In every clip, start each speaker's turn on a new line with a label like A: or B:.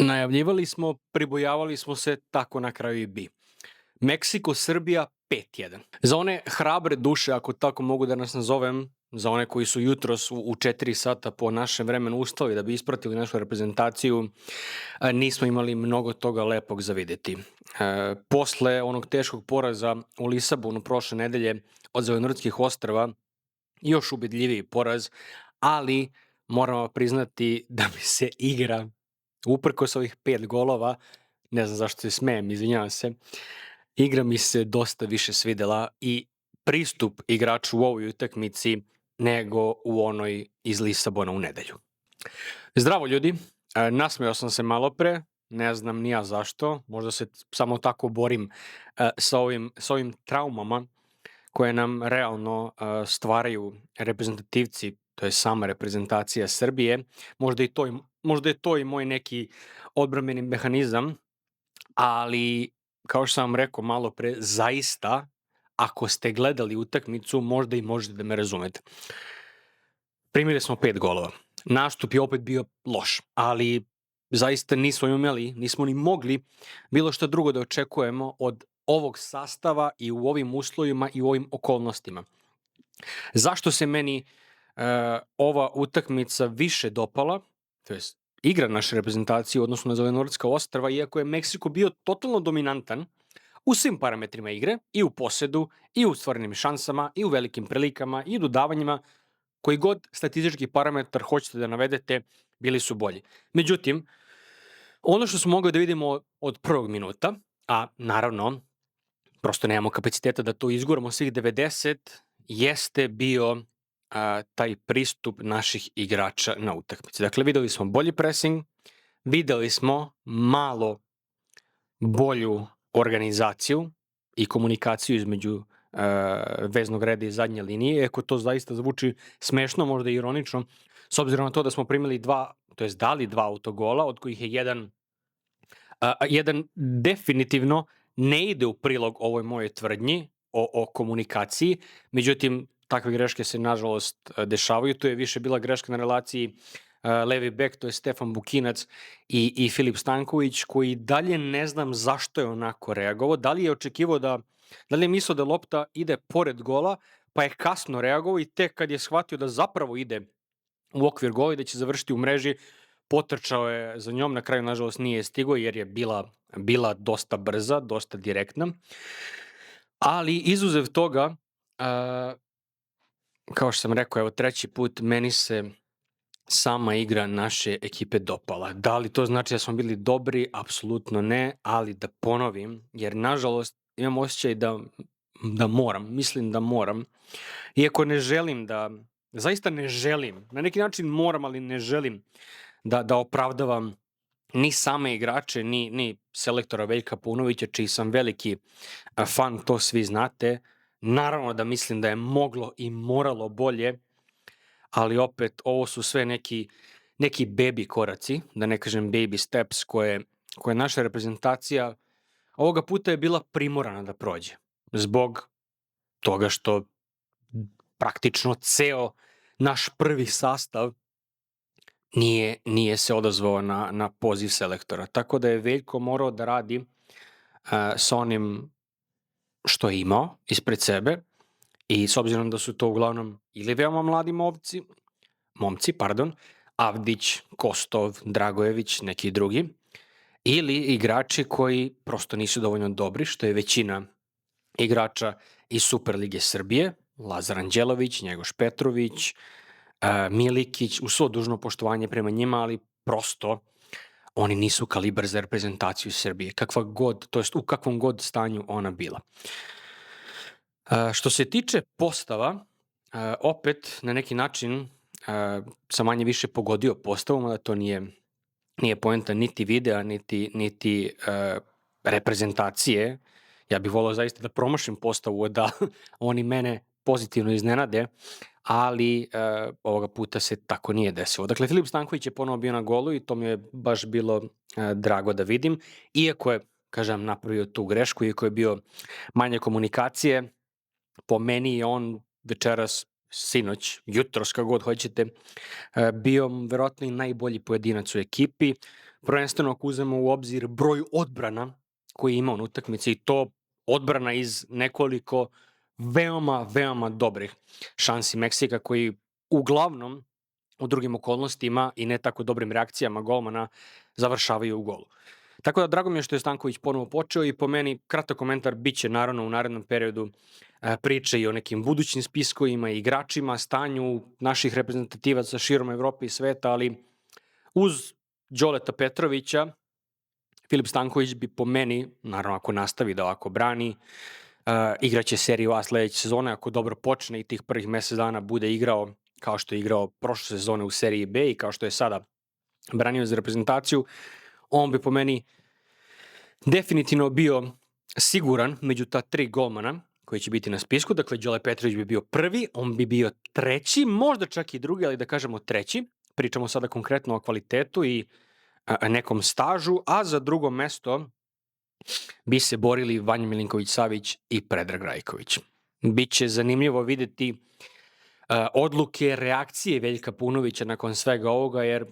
A: Najavljivali smo, pribojavali smo se, tako na kraju i bi. Meksiko, Srbija 5:1. Za one hrabre duše, ako tako mogu da nas nazovem, za one koji su jutros u 4 sata po našem vremenu ustali da bi ispratili našu reprezentaciju, nismo imali mnogo toga lepog za videti. Posle onog teškog poraza u Lisabonu prošle nedelje od Zelenortskih ostrva, još ubedljiviji poraz, ali moramo priznati da mi se igra, uprkos ovih 5 golova, ne znam zašto se smejem, izvinjavam se, igra mi se dosta više svidela i pristup igraču u ovoj utakmici nego u onoj iz Lisabona u nedelju. Zdravo ljudi, nasmejao sam se malo pre, ne znam ni ja zašto, možda se samo tako borim sa ovim traumama koje nam realno stvaraju reprezentativci, to je sama reprezentacija Srbije. Možda je to i moj neki odbrambeni mehanizam, ali kao što sam vam rekao malo pre, zaista, ako ste gledali utakmicu, možda i možete da me razumete. Primili smo 5 golova. Nastup je opet bio loš, ali zaista nismo ni mogli bilo što drugo da očekujemo od ovog sastava i u ovim uslovima i u ovim okolnostima. Zašto se meni ova utakmica više dopala, to jest igra naše reprezentacije u odnosu na Zelenortska ostrva, iako je Meksiko bio totalno dominantan u svim parametrima igre, i u posedu, i u stvorenim šansama, i u velikim prilikama, i u dodavanjima, koji god statistički parametar hoćete da navedete, bili su bolji. Međutim, ono što smo mogli da vidimo od prvog minuta, a naravno, prosto nemamo kapaciteta da to izguramo svih 90, jeste bio taj pristup naših igrača na utakmici. Dakle, videli smo bolji pressing, videli smo malo bolju organizaciju i komunikaciju između veznog reda i zadnje linije, iako to zaista zvuči smešno, možda i ironično, s obzirom na to da smo primili dali dva autogola, od kojih je jedan definitivno ne ide u prilog ovoj mojoj tvrdnji o komunikaciji, međutim, takve greške se nažalost dešavaju. To je više bila greška na relaciji levi bek, to je Stefan Bukinac i Filip Stanković, koji dalje ne znam zašto je onako reagovao, da li je mislio da lopta ide pored gola, pa je kasno reagovao i tek kad je shvatio da zapravo ide u okvir gola i da će završiti u mreži, potrčao je za njom, na kraju nažalost nije stigao jer je bila dosta brza, dosta direktna. Ali izuzev toga, kao što sam rekao, evo treći put, meni se sama igra naše ekipe dopala. Da li to znači da smo bili dobri? Apsolutno ne, ali da ponovim, jer nažalost imam osjećaj mislim da moram, iako zaista ne želim, na neki način moram, ali ne želim da opravdavam ni same igrače, ni selektora Veljka Paunovića, čiji sam veliki fan, to svi znate. Naravno da mislim da je moglo i moralo bolje, ali opet ovo su sve neki baby koraci, da ne kažem baby steps, koje naša reprezentacija ovoga puta je bila primorana da prođe. Zbog toga što praktično ceo naš prvi sastav nije se odazvao na poziv selektora. Tako da je Veljko morao da radi sa onim što je imao ispred sebe, i s obzirom da su to uglavnom ili veoma mladi momci, Avdić, Kostov, Dragojević, neki drugi, ili igrači koji prosto nisu dovoljno dobri, što je većina igrača iz Superlige Srbije, Lazar Anđelović, Njegoš Petrović, Milikić, u svo dužno poštovanje prema njima, ali prosto oni nisu kalibar za reprezentaciju Srbije, u kakvom god stanju ona bila. Što se tiče postava, opet na neki način sam manje više pogodio postavom, da to nije poenta niti videa, niti reprezentacije. Ja bih volao zaista da promašim postavu, da oni mene pozitivno iznenade, ali ovoga puta se tako nije desilo. Dakle, Filip Stanković je ponovo bio na golu i to mi je baš bilo drago da vidim. Iako je, kažem, napravio tu grešku, iako je bio manje komunikacije, po meni je on večeras, sinoć, jutros, kako god hoćete, bio verovatno i najbolji pojedinac u ekipi. prvenstveno ako uzmemo u obzir broj odbrana koji ima on utakmici i to odbrana iz nekoliko veoma dobrih šansi Meksika koji uglavnom u drugim okolnostima i ne tako dobrim reakcijama golmana završavaju u golu. Tako da drago mi je što je Stanković ponovo počeo i po meni kratak komentar biće naravno u narednom periodu priče i o nekim budućim spiskovima i igračima, stanju naših reprezentativaca širom Evrope i sveta, ali uz Đoleta Petrovića Filip Stanković bi po meni, naravno ako nastavi da ovako brani, igraće seriju A sledeće sezone, ako dobro počne i tih prvih mesec dana bude igrao kao što je igrao prošle sezone u seriji B i kao što je sada branio za reprezentaciju, on bi po meni definitivno bio siguran među ta 3 golmana koji će biti na spisku. Dakle, Đole Petrović bi bio prvi, on bi bio treći, možda čak i drugi, ali da kažemo treći. Pričamo sada konkretno o kvalitetu i nekom stažu, a za drugo mesto bi se borili Vanja Milinković-Savić i Predrag Rajković. Biće zanimljivo videti odluke, reakcije Veljka Paunovića nakon svega ovoga, jer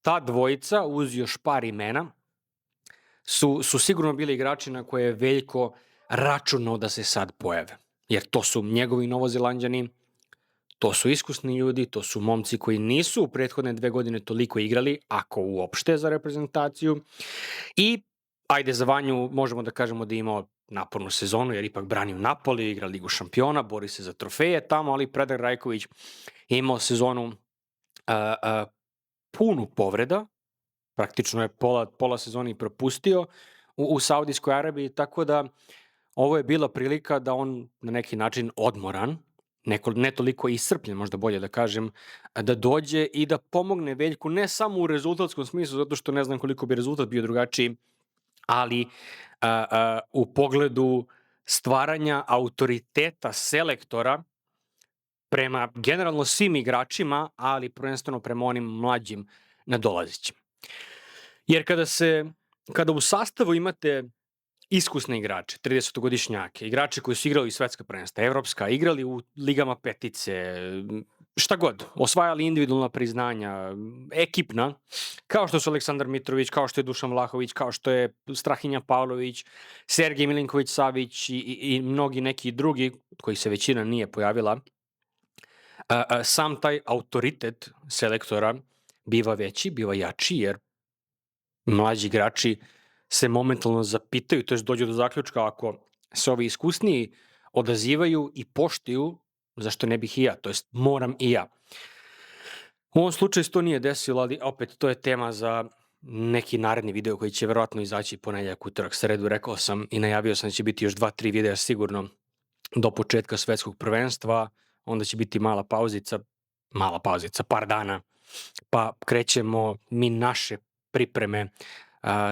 A: ta dvojica uz još par imena su sigurno bili igrači na koje je Veljko računao da se sad pojave. Jer to su njegovi Novozelanđani, to su iskusni ljudi, to su momci koji nisu u prethodne 2 godine toliko igrali, ako uopšte za reprezentaciju. I ajde za Vanju možemo da kažemo da je imao napornu sezonu, jer ipak branio Napoli, igra Ligu šampiona, bori se za trofeje tamo, ali Predrag Rajković je imao sezonu punu povreda, praktično je pola sezoni propustio u Saudijskoj Arabiji, tako da ovo je bila prilika da on na neki način odmoran, ne toliko iscrpljen, možda bolje da kažem, da dođe i da pomogne Veljku ne samo u rezultatskom smislu, zato što ne znam koliko bi rezultat bio drugačiji, ali u pogledu stvaranja autoriteta selektora prema generalno svim igračima, ali prvenstveno prema onim mlađim nadolazićim. Jer kada u sastavu imate iskusne igrače, 30-godišnjake, igrače koji su igrali svetska prvenstva, evropska, igrali u ligama petice, šta god, osvajali individualna priznanja, ekipna, kao što su Aleksandar Mitrović, kao što je Dušan Vlahović, kao što je Strahinja Pavlović, Sergej Milinković-Savić i mnogi neki drugi, koji se većina nije pojavila, sam taj autoritet selektora biva veći, biva jači, jer mlađi igrači se momentalno zapitaju, to je dođu do zaključka, ako se ovi iskusniji odazivaju i poštuju, zašto ne bih i ja, to jest moram i ja. U ovom slučaju se to nije desilo, ali opet to je tema za neki naredni video koji će verovatno izaći ponedeljak, utorak, sredu. Rekao sam i najavio sam da će biti još 2-3 videa sigurno do početka svetskog prvenstva, onda će biti mala pauzica, par dana, pa krećemo mi naše pripreme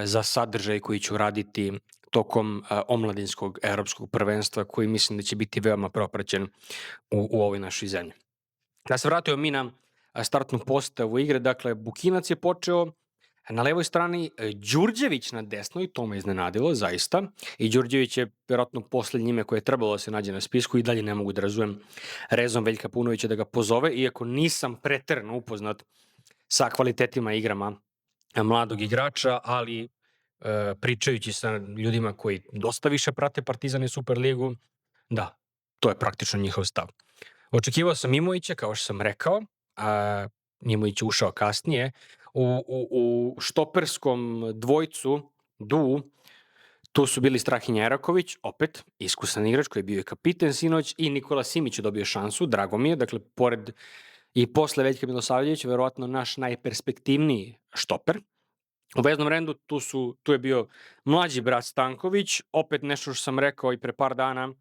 A: za sadržaj koji ću raditi tokom omladinskog evropskog prvenstva, koji mislim da će biti veoma propraćen u ovoj našoj zemlji. Da se vratio mi na startnu postavu igre, dakle Bukinac je počeo na levoj strani, Đurđević na desnoj, to me iznenadilo zaista, i Đurđević je vjerojatno poslednje ime koje je trebalo da se nađe na spisku, i dalje ne mogu da razumem rezon Veljka Paunovića da ga pozove, iako nisam preterano upoznat sa kvalitetima igrama mladog igrača, ali pričajući sa ljudima koji dosta više prate Partizan i Superligu, da, to je praktično njihov stav. Očekivao sam Mimovića, kao što sam rekao, Mimović je ušao kasnije, u štoperskom dvojcu, tu su bili Strahinja Eraković, opet iskusan igrač koji je bio i kapiten sinoć, i Nikola Simić je dobio šansu, drago mi je, dakle, pored i posle Veljka Milosavljevića, verovatno naš najperspektivniji štoper. U veznom rendu tu je bio mlađi brat Stanković, opet nešto što sam rekao i pre par dana,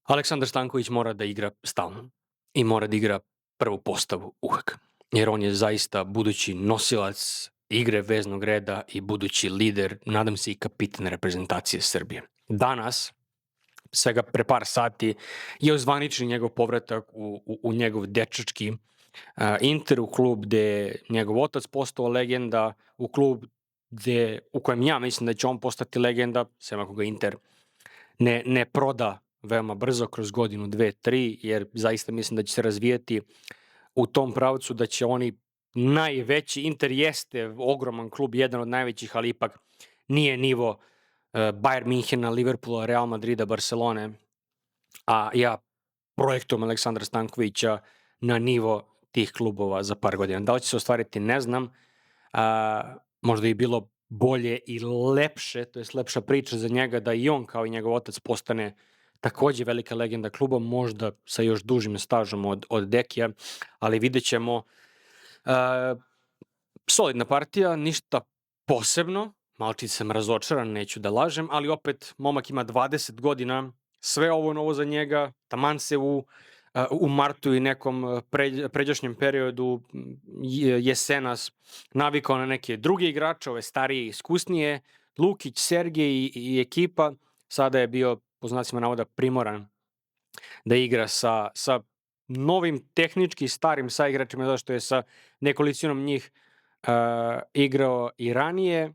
A: Aleksandar Stanković mora da igra stalno i mora da igra prvu postavu uvek, jer on je zaista budući nosilac igre veznog reda i budući lider, nadam se i kapitan reprezentacije Srbije. Danas, svega pre par sati, je ozvaničen njegov povratak u njegov dečački Inter, u klub gde je njegov otac postao legenda, u klub u kojem ja mislim da će on postati legenda, sem ako ga Inter ne proda veoma brzo, kroz godinu, 2, 3, jer zaista mislim da će se razvijati u tom pravcu da će oni najveći. Inter jeste ogroman klub, jedan od najvećih, ali ipak nije nivo Bayern Minhena, Liverpoola, Real Madrida, Barcelone, a ja projektom Aleksandra Stankovića na nivo tih klubova za par godina. Da li će se ostvariti, ne znam. Možda je bilo bolje i lepše, to je lepša priča za njega da i on kao i njegov otac postane takođe velika legenda kluba, možda sa još dužim stažom od Dekija, ali vidjet ćemo. Solidna partija, ništa posebno, malčice sam razočaran, neću da lažem, ali opet momak ima 20 godina, sve ovo novo za njega, taman se u martu i nekom pređašnjem periodu jesenas navikao na neke druge igrače, ove starije, iskusnije, Lukić, Sergej i ekipa, sada je bio, po znacima navoda, primoran da igra sa novim tehnički starim saigračima, zato što je sa nekolicinom njih igrao i ranije,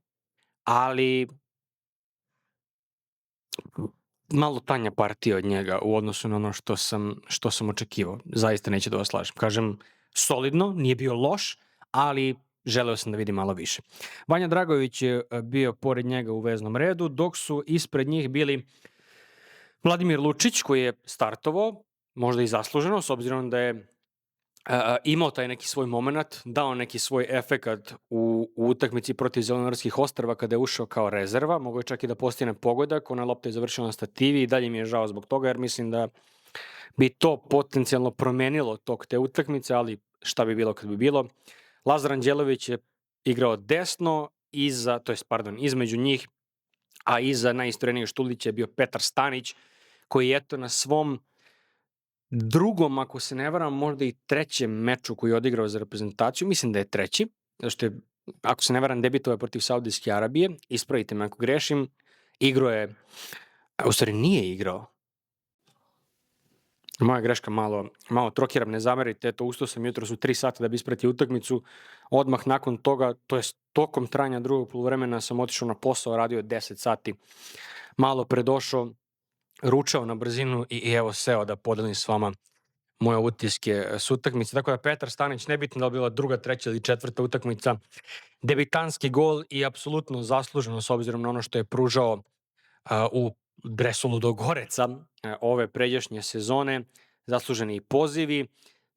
A: ali malo tanja partija od njega u odnosu na ono što sam očekivao. Zaista neće da vas lažem. Kažem, solidno, nije bio loš, ali želeo sam da vidim malo više. Vanja Dragović je bio pored njega u veznom redu, dok su ispred njih bili Vladimir Lučić, koji je startovao, možda i zasluženo, s obzirom da je imao taj neki svoj moment, dao neki svoj efekat u utakmici protiv Zelenorskih ostrva kada je ušao kao rezerva, mogo je čak i da postigne pogodak, ona lopta je završila na stativi i dalje mi je žao zbog toga, jer mislim da bi to potencijalno promenilo tok te utakmice, ali šta bi bilo kad bi bilo. Lazar Anđelović je igrao desno, između njih, a iza najistorenijeg Štulića je bio Petar Stanić, koji je na svom drugom, ako se ne varam, možda i trećem meču koji je odigrao za reprezentaciju, mislim da je treći, zato što je, ako se ne varam, debitovao je protiv Saudijske Arabije, ispravite me ako grešim, igrao je, u stvari nije igrao, moja greška, malo trokiram, ne zamerite, ustao sam jutros u 3 sata da bi ispratio utakmicu, odmah nakon toga, to je tokom trajanja drugog poluvremena sam otišao na posao, radio 10 sati, malo predošao, ručao na brzinu i evo seo da podelim s vama moje utiske s utakmice. Tako da Petar Stanić, nebitno da li bila druga, treća ili četvrta utakmica, debitanski gol i apsolutno zasluženo s obzirom na ono što je pružao u dresu Ludogoreca ove pređašnje sezone. Zasluženi i pozivi,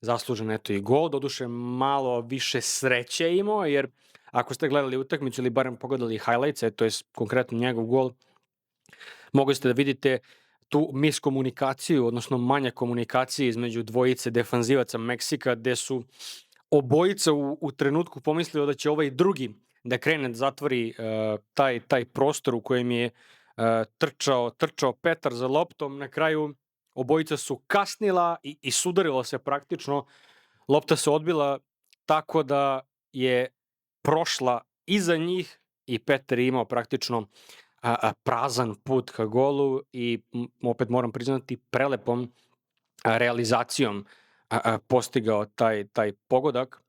A: zaslužen eto i gol, doduše malo više sreće imao, jer ako ste gledali utakmicu ili barem pogledali highlights, to je konkretno njegov gol, mogli ste da vidite tu miskomunikaciju, odnosno manja komunikacije između dvojice defanzivaca Meksika, gde su obojica u trenutku pomislili da će ovaj drugi da krene da zatvori taj prostor u kojem je trčao Petar za loptom. Na kraju obojica su kasnila i sudarilo se praktično. Lopta se odbila tako da je prošla iza njih i Petar je imao praktično prazan put ka golu i opet moram priznati prelepom realizacijom postigao taj pogodak.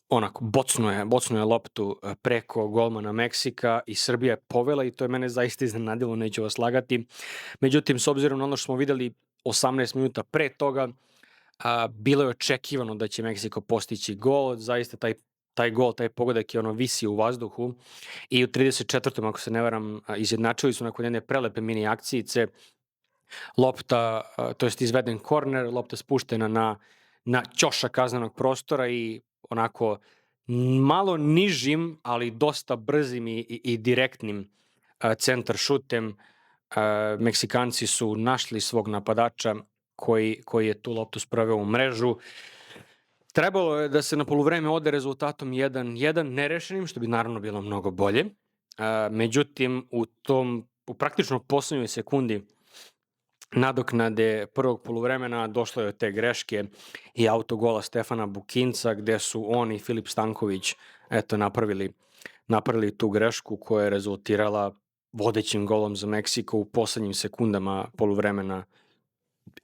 A: Onako, bocnuo je loptu preko golmana Meksika i Srbija je povela i to je mene zaista iznenadilo, neću vas lagati. Međutim, s obzirom na ono što smo videli 18 minuta pre toga, bilo je očekivano da će Meksiko postići gol, zaista taj gol, taj pogodak je visi u vazduhu i u 34. ako se ne varam, izjednačili su nakon jedne prelepe mini akcijice, lopta, to jest izveden korner, lopta spuštena na ćoša kaznenog prostora i onako malo nižim, ali dosta brzim i direktnim centar šutem Meksikanci su našli svog napadača koji je tu loptu sproveo u mrežu. Trebalo je da se na poluvreme ode rezultatom 1-1 nerešenim, što bi naravno bilo mnogo bolje. Međutim, u praktično poslednjoj sekundi nadoknade prvog poluvremena došlo je od te greške i autogola Stefana Bukinca, gde su on i Filip Stanković napravili tu grešku koja je rezultirala vodećim golom za Meksiko u poslednjim sekundama poluvremena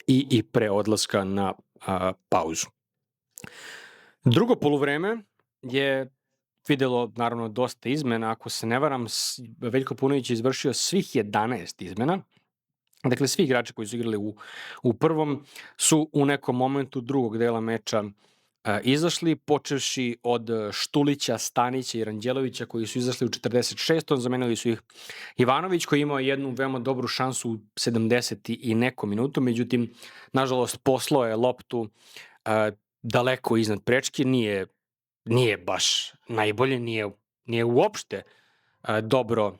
A: i pre odlaska na pauzu. Drugo poluvreme je videlo naravno dosta izmena. Ako se ne varam, Veljko Paunović je izvršio svih 11 izmena. Dakle, svi igrači koji su igrali u prvom su u nekom momentu drugog dela meča izašli, počevši od Štulića, Stanića i Ranđelovića koji su izašli u 46. Zamenili su ih Ivanović koji je imao jednu veoma dobru šansu u 70. i nekom minutu, međutim, nažalost, poslao je loptu daleko iznad prečke, nije baš najbolje, nije uopšte dobro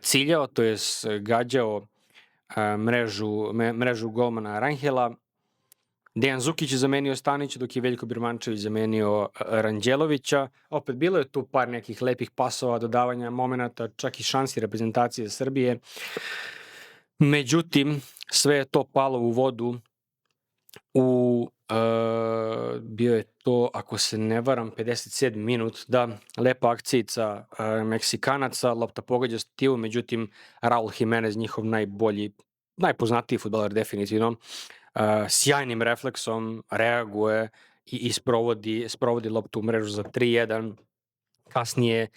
A: ciljao, to je gađao mrežu golmana Ranhela. Dejan Zukić je zamenio Stanića, dok je Veljko Birmančević zamenio Ranđelovića. Opet, bilo je tu par nekih lepih pasova, dodavanja momenata, čak i šansi reprezentacije Srbije. Međutim, sve je to palo u vodu bio je to, ako se ne varam, 57 minut, da, lepa akcijica Meksikanaca, lopta pogađa stativu, međutim, Raul Jimenez, njihov najpoznatiji fudbaler definitivno, sjajnim refleksom reaguje i sprovodi loptu u mrežu za 3-1. Kasnije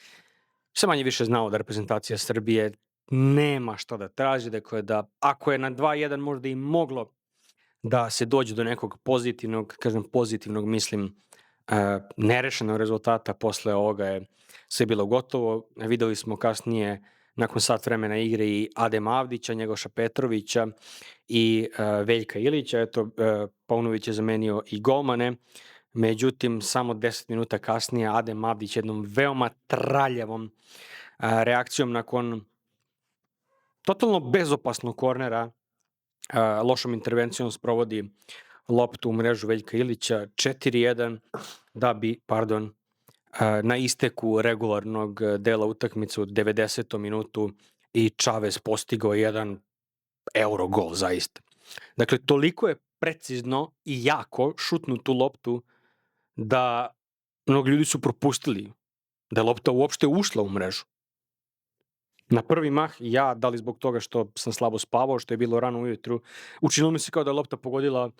A: sve manje više znao da reprezentacija Srbije nema šta da traži, dakle da ako je na 2-1 možda i moglo da se dođe do nekog pozitivnog, mislim, nerešenog rezultata, posle ovoga je sve bilo gotovo. Videli smo kasnije, nakon sat vremena igre, i Adema Avdića, Njegoša Petrovića i Veljka Ilića. Eto, Paunović je zamenio i golmane, međutim, samo 10 minuta kasnije Adem Avdić jednom veoma traljavom reakcijom nakon totalno bezopasnog kornera, lošom intervencijom sprovodi loptu u mrežu Veljka Ilića 4-1 da bi, na isteku regularnog dela utakmice u 90. minutu i Čavez postigao jedan Eurogol zaista. Dakle, toliko je precizno i jako šutnu tu loptu da mnogi ljudi su propustili da je lopta uopšte ušla u mrežu. Na prvi mah, ja, da li zbog toga što sam slabo spavao, što je bilo rano ujutru, učinilo mi se kao da je lopta pogodila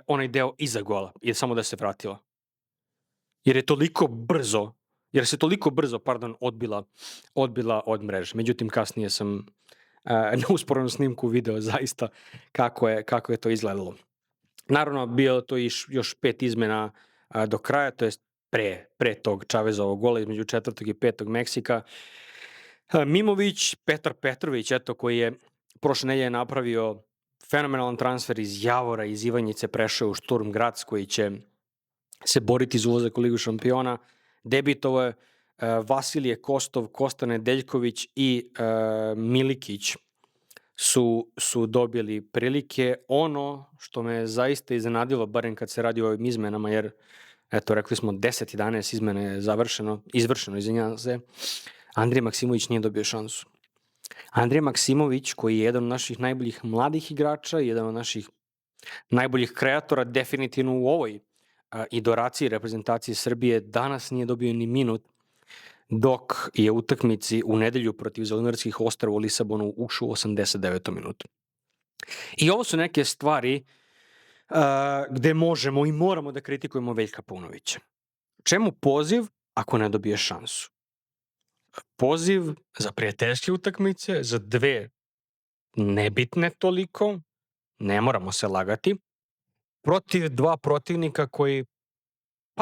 A: onaj deo iza gola i samo da se vratila. Jer se toliko brzo odbila od mreže. Međutim, kasnije sam na usporenu snimku video zaista kako je to izgledalo. Naravno, bilo to još 5 izmena do kraja, to je pre tog Čavezovog gola između 4. i 5. Meksika. Mimović, Petar Petrović, koji je prošle nedelje napravio fenomenalan transfer iz Javora, iz Ivanjice, prešao u Šturm Graz, koji će se boriti za ulazak u Ligu šampiona. Debitovao je Vasilije Kostov, Kosta Nedeljković i Milikić su dobili prilike. Ono što me zaista iznenadilo, barem kad se radi o ovim izmenama, jer rekli smo 10-11 izmena je izvršeno, izvinjavam se, Andrija Maksimović nije dobio šansu. Andrija Maksimović, koji je jedan od naših najboljih mladih igrača, jedan od naših najboljih kreatora, definitivno u ovoj idoraciji reprezentacije Srbije, danas nije dobio ni minut, dok je utakmici u nedelju protiv Zelenorskih ostrva u Lisabonu ušao u 89. minutu. I ovo su neke stvari gde možemo i moramo da kritikujemo Veljka Paunovića. Čemu poziv ako ne dobije šansu? Poziv za prijateljske utakmice, za dve nebitne toliko, ne moramo se lagati, protiv dva protivnika koji,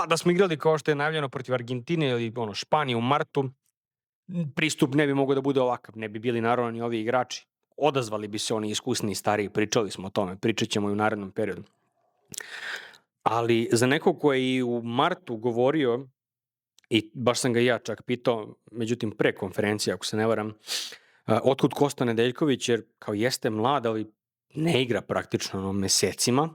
A: da smo igrali kao što je najavljeno protiv Argentine ili Španije u martu, pristup ne bi mogao da bude ovakav, ne bi bili naravno ni ovi igrači. Odazvali bi se oni iskusni i stariji, pričali smo o tome, pričat ćemo i u narednom periodu. Ali za nekog ko je i u martu govorio, i baš sam ga ja čak pitao, međutim pre konferencije, ako se ne varam, otkud Kosta Nedeljković, jer kao jeste mlad, ali ne igra praktično mesecima,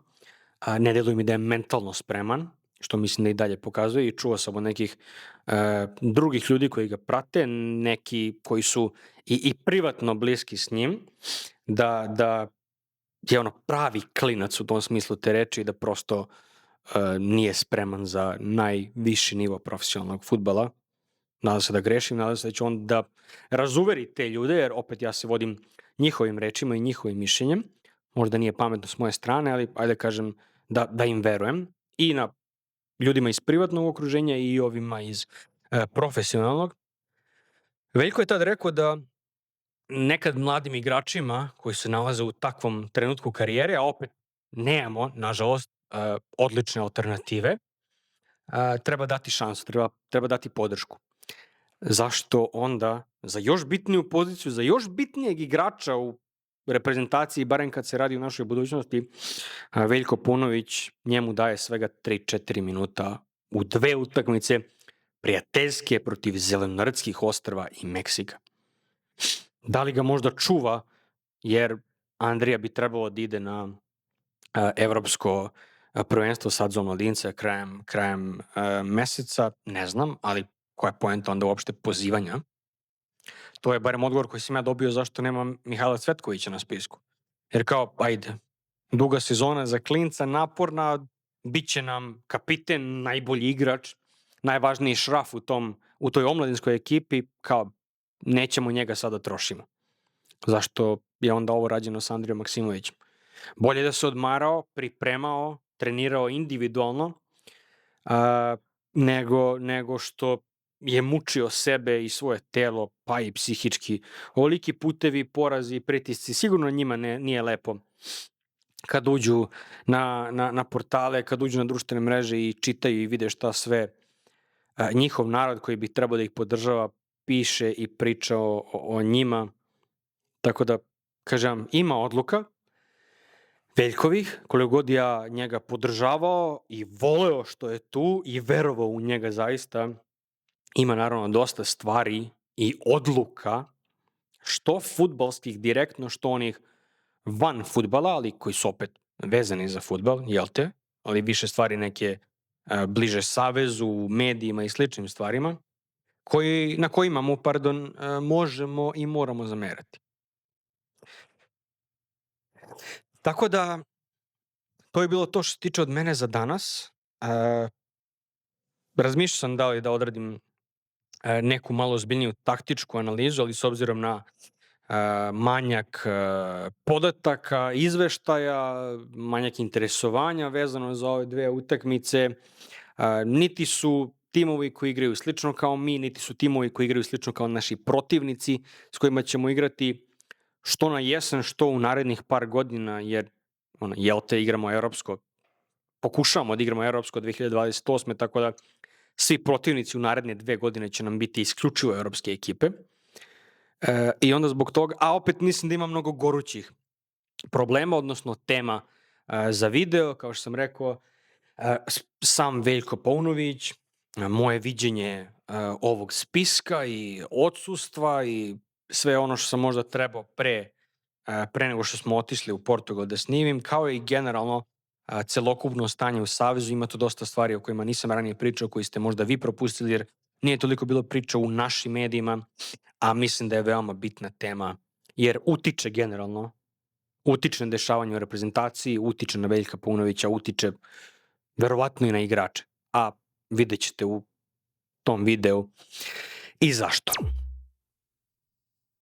A: ne deluje mi da je mentalno spreman, što mislim da i dalje pokazuje, i čuo sam od nekih drugih ljudi koji ga prate, neki koji su i privatno bliski s njim, da je pravi klinac u tom smislu te reči i da prosto nije spreman za najviši nivo profesionalnog fudbala. Nadam se da grešim, nadam se da će on da razuveri te ljude, jer opet ja se vodim njihovim rečima i njihovim mišljenjem. Možda nije pametno s moje strane, ali ajde kažem da im verujem. I na ljudima iz privatnog okruženja i ovima iz profesionalnog. Veljko je tad rekao da nekad mladim igračima koji se nalaze u takvom trenutku karijere, a opet nemamo, nažalost, odlične alternative, treba dati šansu, treba dati podršku. Zašto onda za još bitniju poziciju, za još bitnijeg igrača u reprezentaciji, barem kad se radi o našoj budućnosti, Veljko Paunović njemu daje svega 3-4 minuta u 2 utakmice prijateljske protiv Zelenortskih ostrva i Meksika. Da li ga možda čuva, jer Andrija bi trebalo da ide na evropsko prvenstvo sad za omladince krajem meseca, ne znam, ali koja je poenta onda uopšte pozivanja? To je barem odgovor koji sam ja dobio zašto nema Mihajla Cvetkovića na spisku. Jer kao, ajde, duga sezona za klinca, naporna, bit će nam kapiten, najbolji igrač, najvažniji šraf u toj omladinskoj ekipi, kao nećemo njega sada trošimo. Zašto je onda ovo rađeno sa Andrijom Maksimovićem? Bolje da se odmarao, pripremao, trenirao individualno, nego što je mučio sebe i svoje telo, pa i psihički. Ovoliki putevi, porazi, pritisci, sigurno njima nije lepo kad uđu na portale, kad uđu na društvene mreže i čitaju i vide šta sve njihov narod koji bi trebao da ih podržava piše i priča o njima. Tako da, kažem, ima odluka Veljkovih, koliko god ja njega podržavao i voleo što je tu i verovao u njega zaista, ima naravno dosta stvari i odluka, što fudbalskih direktno, što onih van fudbala, ali koji su opet vezani za fudbal, jel te? Ali više stvari neke bliže savezu, medijima i sličnim stvarima, na kojima mu, možemo i moramo zamerati. Tako da, to je bilo to što se tiče od mene za danas. Razmišljao sam da li da odradim neku malo ozbiljniju taktičku analizu, ali s obzirom na manjak podataka, izveštaja, manjak interesovanja vezano za ove 2 utakmice, niti su timovi koji igraju slično kao mi, niti su timovi koji igraju slično kao naši protivnici s kojima ćemo igrati što na jesen, što u narednih par godina, jer jel te igramo evropsko, pokušavamo da igramo evropsko 2028. Tako da svi protivnici u naredne 2 godine će nam biti isključivo evropske ekipe. I onda zbog toga, a opet mislim da ima mnogo gorućih problema, odnosno tema za video, kao što sam rekao, sam Veljko Paunović, moje viđenje ovog spiska i odsustva i sve ono što sam možda trebao pre nego što smo otišli u Portugal da snimim, kao i generalno celokupno stanje u Savezu. Ima tu dosta stvari o kojima nisam ranije pričao, koji ste možda vi propustili, jer nije toliko bilo priča u našim medijima, a mislim da je veoma bitna tema, jer utiče generalno, utiče na dešavanje u reprezentaciji, utiče na Veljka Paunovića, utiče verovatno i na igrače, a vidjet ćete u tom videu i zašto.